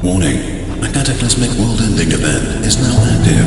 Warning, a cataclysmic world-ending event is now active.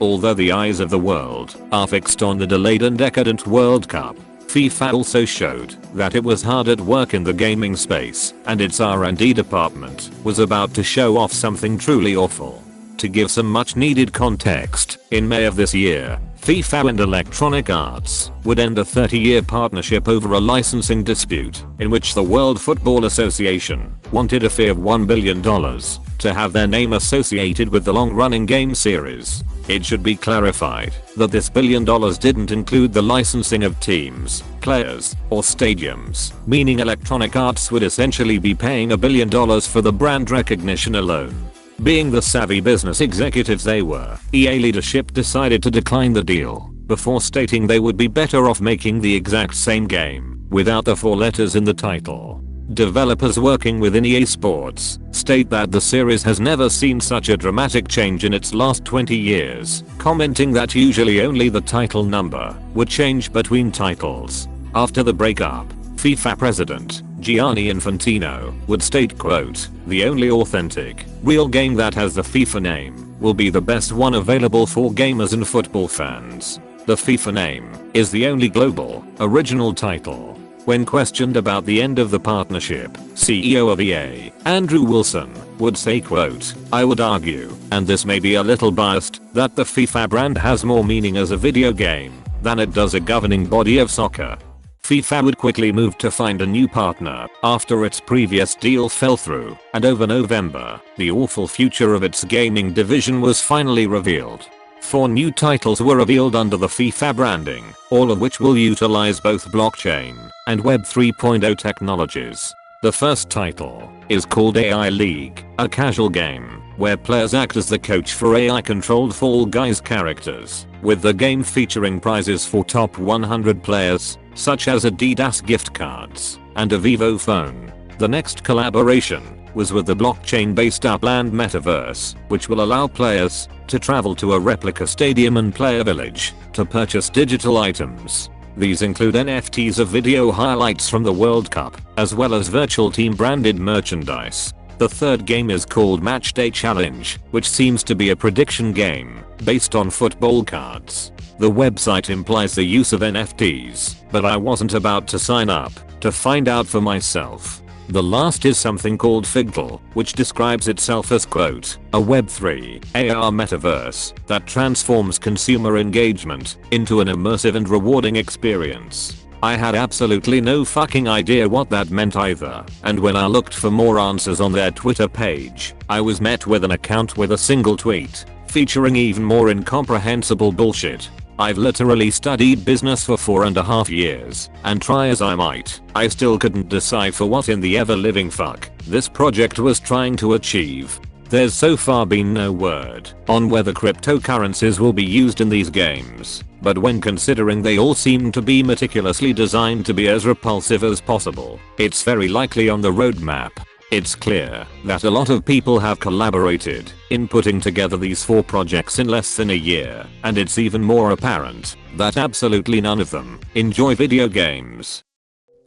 Although the eyes of the world are fixed on the delayed and decadent World Cup, FIFA also showed that it was hard at work in the gaming space, and its R&D department was about to show off something truly awful. To give some much needed context, in May of this year, FIFA and Electronic Arts would end a 30-year partnership over a licensing dispute in which the World Football Association wanted a fee of $1 billion to have their name associated with the long-running game series. It should be clarified that this $1 billion didn't include the licensing of teams, players, or stadiums, meaning Electronic Arts would essentially be paying $1 billion for the brand recognition alone. Being the savvy business executives they were, EA leadership decided to decline the deal, before stating they would be better off making the exact same game, without the 4 letters in the title. Developers working within EA Sports state that the series has never seen such a dramatic change in its last 20 years, commenting that usually only the title number would change between titles. After the breakup, FIFA president Gianni Infantino would state, quote, "The only authentic, real game that has the FIFA name will be the best one available for gamers and football fans. The FIFA name is the only global, original title." When questioned about the end of the partnership, CEO of EA, Andrew Wilson, would say, quote, "I would argue, and this may be a little biased, that the FIFA brand has more meaning as a video game than it does a governing body of soccer." FIFA would quickly move to find a new partner after its previous deal fell through, and over November, the awful future of its gaming division was finally revealed. 4 new titles were revealed under the FIFA branding, all of which will utilize both blockchain and Web 3.0 technologies. The first title is called AI League, a casual game where players act as the coach for AI-controlled Fall Guys characters, with the game featuring prizes for top 100 players, such as Adidas gift cards and a Vivo phone. The next collaboration was with the blockchain-based Upland metaverse, which will allow players to travel to a replica stadium and play a village to purchase digital items. These include NFTs of video highlights from the World Cup, as well as virtual team branded merchandise. The third game is called Matchday Challenge, which seems to be a prediction game based on football cards. The website implies the use of NFTs, but I wasn't about to sign up to find out for myself. The last is something called Figtal, which describes itself as, quote, "a Web3 AR metaverse that transforms consumer engagement into an immersive and rewarding experience." I had absolutely no fucking idea what that meant either, and when I looked for more answers on their Twitter page, I was met with an account with a single tweet featuring even more incomprehensible bullshit. I've literally studied business for 4.5 years, and try as I might, I still couldn't decipher what in the ever-living fuck this project was trying to achieve. There's so far been no word on whether cryptocurrencies will be used in these games, but when considering they all seem to be meticulously designed to be as repulsive as possible, it's very likely on the roadmap. It's clear that a lot of people have collaborated in putting together these 4 projects in less than a year, and it's even more apparent that absolutely none of them enjoy video games.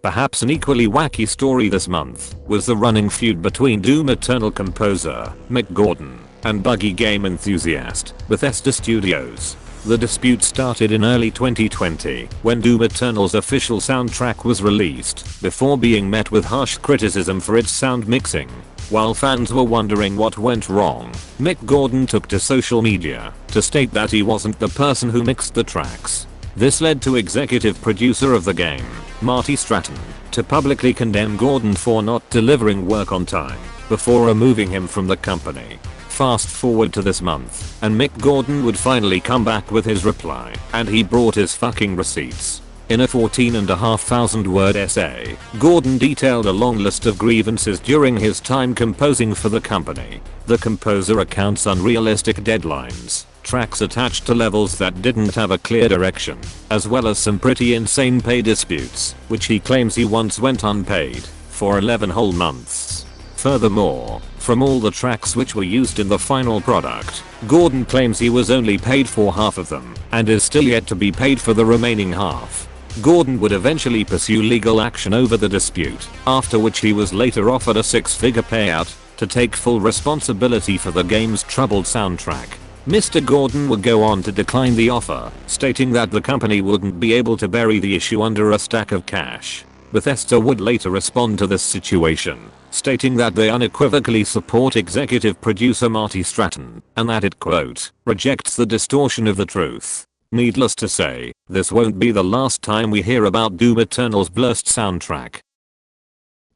Perhaps an equally wacky story this month was the running feud between Doom Eternal composer Mick Gordon and buggy game enthusiast Bethesda Studios. The dispute started in early 2020 when Doom Eternal's official soundtrack was released, before being met with harsh criticism for its sound mixing. While fans were wondering what went wrong, Mick Gordon took to social media to state that he wasn't the person who mixed the tracks. This led to executive producer of the game, Marty Stratton, to publicly condemn Gordon for not delivering work on time, before removing him from the company. Fast forward to this month, and Mick Gordon would finally come back with his reply, and he brought his fucking receipts. In a 14,500 word essay, Gordon detailed a long list of grievances during his time composing for the company. The composer accounts unrealistic deadlines, tracks attached to levels that didn't have a clear direction, as well as some pretty insane pay disputes, which he claims he once went unpaid for 11 whole months. Furthermore, from all the tracks which were used in the final product. Gordon claims he was only paid for half of them and is still yet to be paid for the remaining half. Gordon would eventually pursue legal action over the dispute, after which he was later offered a six-figure payout to take full responsibility for the game's troubled soundtrack. Mr. Gordon would go on to decline the offer, stating that the company wouldn't be able to bury the issue under a stack of cash. Bethesda would later respond to this situation, stating that they unequivocally support executive producer Marty Stratton, and that it, quote, rejects the distortion of the truth. Needless to say, this won't be the last time we hear about Doom Eternal's blessed soundtrack.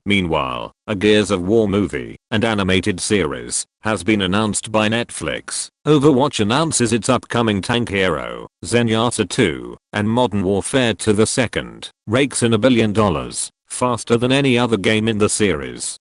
Meanwhile, a Gears of War movie and animated series has been announced by Netflix. Overwatch announces its upcoming tank hero, Zenyatta 2, and Modern Warfare 2 the second rakes in $1 billion, faster than any other game in the series.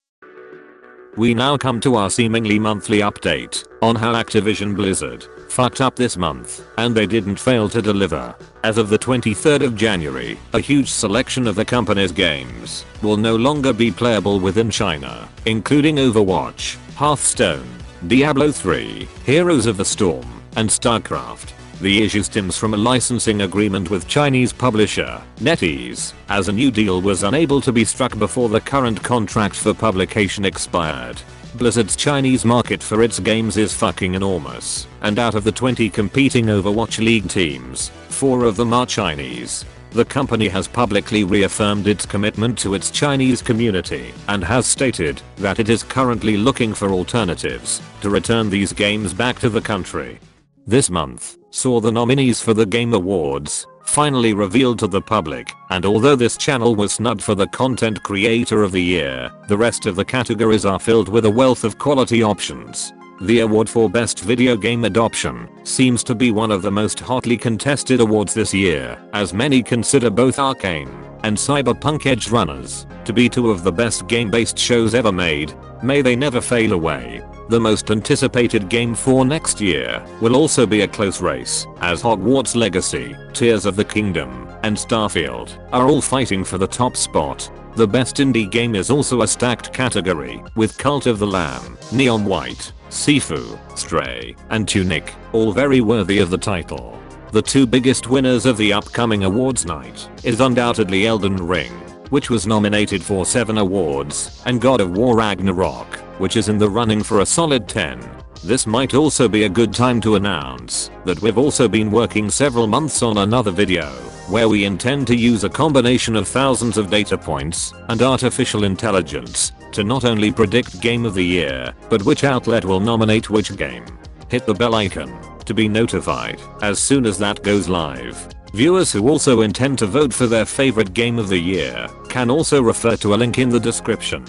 We now come to our seemingly monthly update on how Activision Blizzard fucked up this month, and they didn't fail to deliver. As of the 23rd of January, a huge selection of the company's games will no longer be playable within China, including Overwatch, Hearthstone, Diablo 3, Heroes of the Storm, and StarCraft. The issue stems from a licensing agreement with Chinese publisher NetEase, as a new deal was unable to be struck before the current contract for publication expired. Blizzard's Chinese market for its games is fucking enormous, and out of the 20 competing Overwatch League teams, 4 of them are Chinese. The company has publicly reaffirmed its commitment to its Chinese community and has stated that it is currently looking for alternatives to return these games back to the country. This month saw the nominees for the Game Awards finally revealed to the public, and although this channel was snubbed for the Content Creator of the Year, the rest of the categories are filled with a wealth of quality options. The award for Best Video Game Adoption seems to be one of the most hotly contested awards this year, as many consider both Arcane and Cyberpunk Edge Runners to be two of the best game-based shows ever made. May they never fail away. The most anticipated game for next year will also be a close race, as Hogwarts Legacy, Tears of the Kingdom, and Starfield are all fighting for the top spot. The best indie game is also a stacked category, with Cult of the Lamb, Neon White, Sifu, Stray, and Tunic, all very worthy of the title. The two biggest winners of the upcoming awards night is undoubtedly Elden Ring, which was nominated for 7 awards, and God of War Ragnarok, which is in the running for a solid 10. This might also be a good time to announce that we've also been working several months on another video, where we intend to use a combination of thousands of data points and artificial intelligence to not only predict Game of the Year, but which outlet will nominate which game. Hit the bell icon to be notified as soon as that goes live. Viewers who also intend to vote for their favorite Game of the Year can also refer to a link in the description.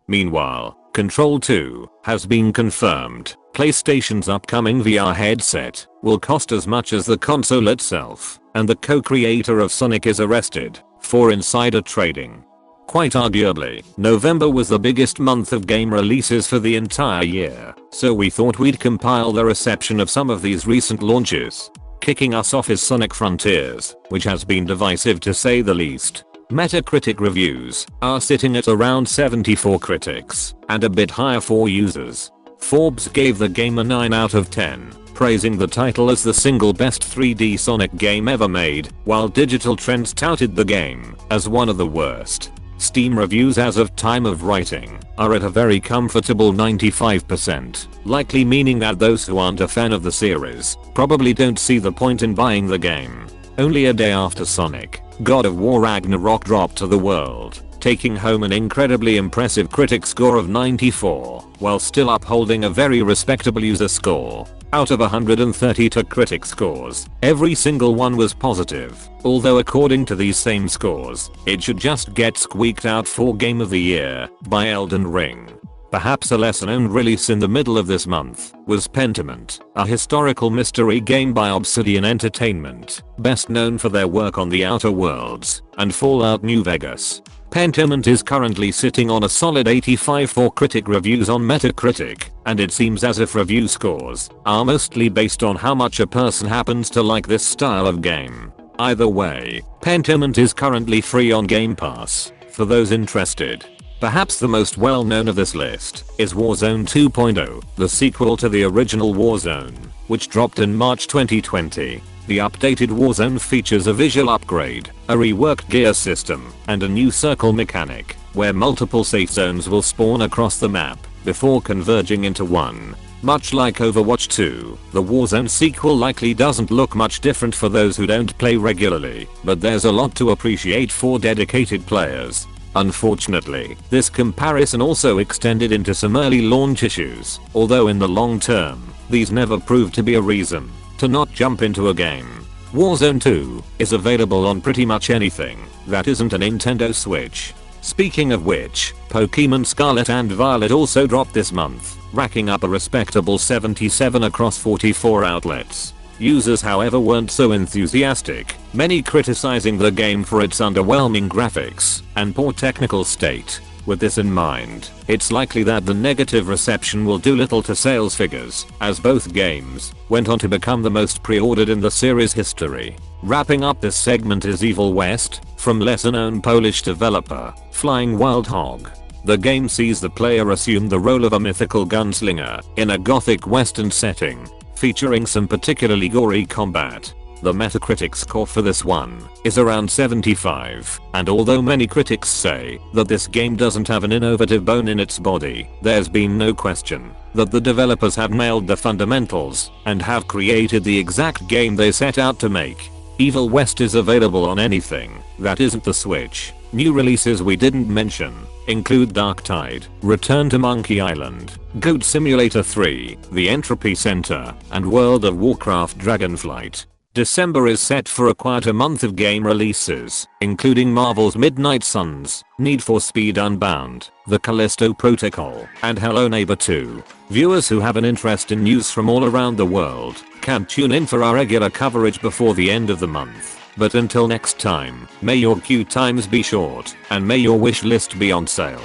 Meanwhile, Control 2 has been confirmed. PlayStation's upcoming VR headset will cost as much as the console itself, and the co-creator of Sonic is arrested for insider trading. Quite arguably, November was the biggest month of game releases for the entire year, so we thought we'd compile the reception of some of these recent launches. Kicking us off is Sonic Frontiers, which has been divisive to say the least. Metacritic reviews are sitting at around 74 critics, and a bit higher for users. Forbes gave the game a 9 out of 10, praising the title as the single best 3D Sonic game ever made, while Digital Trends touted the game as one of the worst. Steam reviews as of time of writing are at a very comfortable 95%, likely meaning that those who aren't a fan of the series probably don't see the point in buying the game. Only a day after Sonic, God of War Ragnarok dropped to the world, taking home an incredibly impressive critic score of 94, while still upholding a very respectable user score. Out of 132 critic scores, every single one was positive, although according to these same scores, it should just get squeaked out for Game of the Year by Elden Ring. Perhaps a lesser known release in the middle of this month was Pentiment, a historical mystery game by Obsidian Entertainment, best known for their work on The Outer Worlds and Fallout New Vegas. Pentiment is currently sitting on a solid 85 for critic reviews on Metacritic, and it seems as if review scores are mostly based on how much a person happens to like this style of game. Either way, Pentiment is currently free on Game Pass for those interested. Perhaps the most well known of this list is Warzone 2.0, the sequel to the original Warzone, which dropped in March 2020. The updated Warzone features a visual upgrade, a reworked gear system, and a new circle mechanic, where multiple safe zones will spawn across the map before converging into one. Much like Overwatch 2, the Warzone sequel likely doesn't look much different for those who don't play regularly, but there's a lot to appreciate for dedicated players. Unfortunately, this comparison also extended into some early launch issues, although in the long term, these never proved to be a reason to not jump into a game. Warzone 2 is available on pretty much anything that isn't a Nintendo Switch. Speaking of which, Pokemon Scarlet and Violet also dropped this month, racking up a respectable 77 across 44 outlets. Users however weren't so enthusiastic, many criticizing the game for its underwhelming graphics and poor technical state. With this in mind, it's likely that the negative reception will do little to sales figures, as both games went on to become the most pre-ordered in the series' history. Wrapping up this segment is Evil West, from lesser-known Polish developer Flying Wild Hog. The game sees the player assume the role of a mythical gunslinger in a gothic western setting, featuring some particularly gory combat. The Metacritic score for this one is around 75, and although many critics say that this game doesn't have an innovative bone in its body, there's been no question that the developers have nailed the fundamentals and have created the exact game they set out to make. Evil West is available on anything that isn't the Switch. New releases we didn't mention include Dark Tide, Return to Monkey Island, Goat Simulator 3, The Entropy Center, and World of Warcraft Dragonflight. December is set for a quieter month of game releases, including Marvel's Midnight Suns, Need for Speed Unbound, The Callisto Protocol, and Hello Neighbor 2. Viewers who have an interest in news from all around the world can tune in for our regular coverage before the end of the month. But until next time, may your queue times be short, and may your wish list be on sale.